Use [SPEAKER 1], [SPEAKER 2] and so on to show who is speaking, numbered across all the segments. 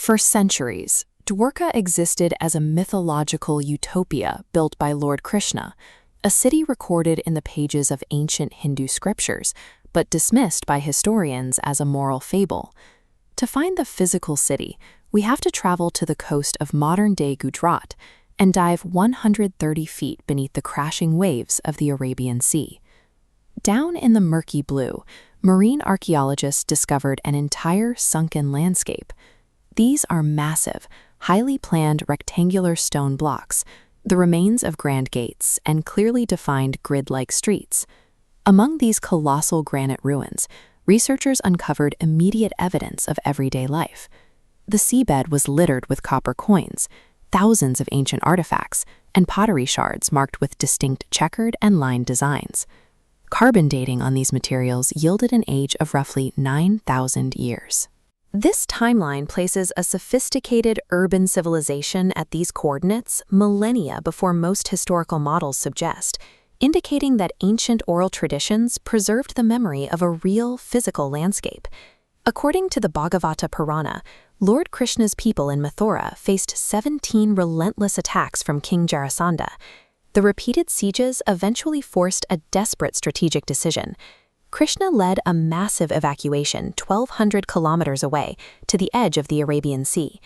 [SPEAKER 1] For centuries, Dwarka existed as a mythological utopia built by Lord Krishna, a city recorded in the pages of ancient Hindu scriptures, but dismissed by historians as a moral fable. To find the physical city, we have to travel to the coast of modern-day Gujarat and dive 130 feet beneath the crashing waves of the Arabian Sea. Down in the murky blue, marine archaeologists discovered an entire sunken landscape. These are massive, highly planned rectangular stone blocks, the remains of grand gates and clearly defined grid-like streets. Among these colossal granite ruins, researchers uncovered immediate evidence of everyday life. The seabed was littered with copper coins, thousands of ancient artifacts, and pottery shards marked with distinct checkered and lined designs. Carbon dating on these materials yielded an age of roughly 9,000 years. This timeline places a sophisticated urban civilization at these coordinates millennia before most historical models suggest, indicating that ancient oral traditions preserved the memory of a real physical landscape. According to the Bhagavata Purana, Lord Krishna's people in Mathura faced 17 relentless attacks from King Jarasandha. The repeated sieges eventually forced a desperate strategic decision. Krishna led a massive evacuation 1,200 kilometers away to the edge of the Arabian Sea.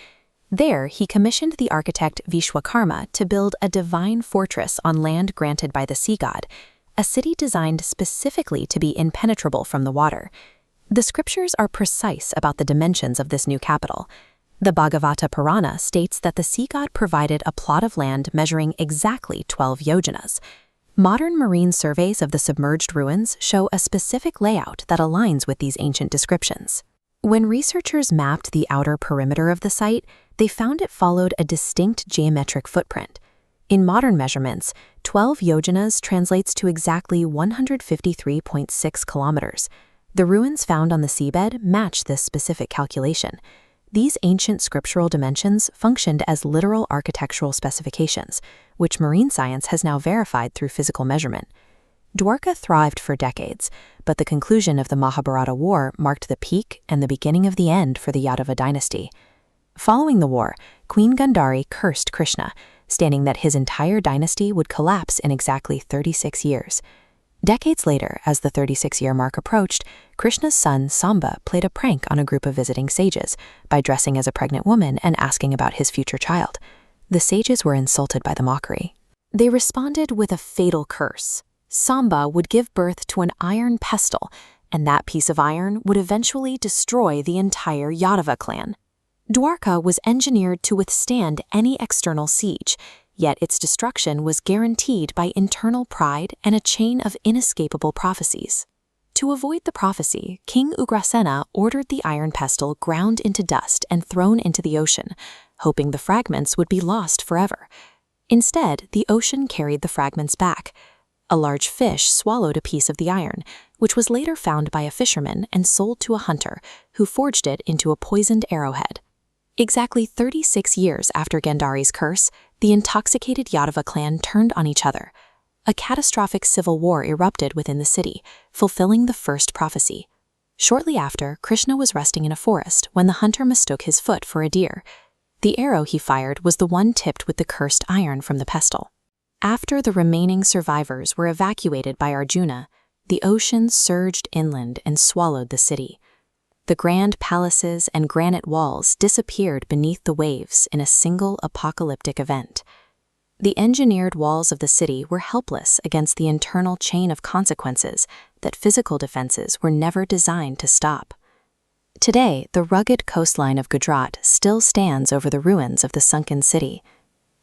[SPEAKER 1] There, he commissioned the architect Vishwakarma to build a divine fortress on land granted by the sea god, a city designed specifically to be impenetrable from the water. The scriptures are precise about the dimensions of this new capital. The Bhagavata Purana states that the sea god provided a plot of land measuring exactly 12 yojanas. Modern marine surveys of the submerged ruins show a specific layout that aligns with these ancient descriptions. When researchers mapped the outer perimeter of the site, they found it followed a distinct geometric footprint. In modern measurements, 12 yojanas translates to exactly 153.6 kilometers. The ruins found on the seabed match this specific calculation. These ancient scriptural dimensions functioned as literal architectural specifications, which marine science has now verified through physical measurement. Dwarka thrived for decades, but the conclusion of the Mahabharata War marked the peak and the beginning of the end for the Yadava dynasty. Following the war, Queen Gandhari cursed Krishna, stating that his entire dynasty would collapse in exactly 36 years. Decades later, as the 36-year mark approached, Krishna's son Samba played a prank on a group of visiting sages by dressing as a pregnant woman and asking about his future child. The sages were insulted by the mockery. They responded with a fatal curse. Samba would give birth to an iron pestle, and that piece of iron would eventually destroy the entire Yadava clan. Dwarka was engineered to withstand any external siege, yet its destruction was guaranteed by internal pride and a chain of inescapable prophecies. To avoid the prophecy, King Ugrasena ordered the iron pestle ground into dust and thrown into the ocean, hoping the fragments would be lost forever. Instead, the ocean carried the fragments back. A large fish swallowed a piece of the iron, which was later found by a fisherman and sold to a hunter, who forged it into a poisoned arrowhead. Exactly 36 years after Gandhari's curse, the intoxicated Yadava clan turned on each other. A catastrophic civil war erupted within the city, fulfilling the first prophecy. Shortly after, Krishna was resting in a forest when the hunter mistook his foot for a deer. The arrow he fired was the one tipped with the cursed iron from the pestle. After the remaining survivors were evacuated by Arjuna, the ocean surged inland and swallowed the city. The grand palaces and granite walls disappeared beneath the waves in a single apocalyptic event. The engineered walls of the city were helpless against the internal chain of consequences that physical defenses were never designed to stop. Today, the rugged coastline of Gujarat still stands over the ruins of the sunken city.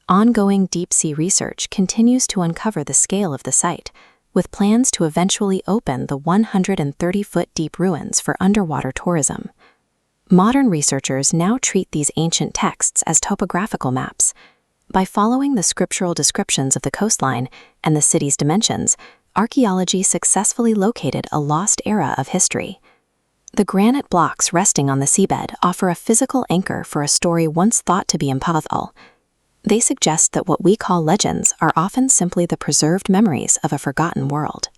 [SPEAKER 1] Ongoing deep-sea research continues to uncover the scale of the site, with plans to eventually open the 130-foot-deep ruins for underwater tourism. Modern researchers now treat these ancient texts as topographical maps. By following the scriptural descriptions of the coastline and the city's dimensions, archaeology successfully located a lost era of history. The granite blocks resting on the seabed offer a physical anchor for a story once thought to be impossible. They suggest that what we call legends are often simply the preserved memories of a forgotten world.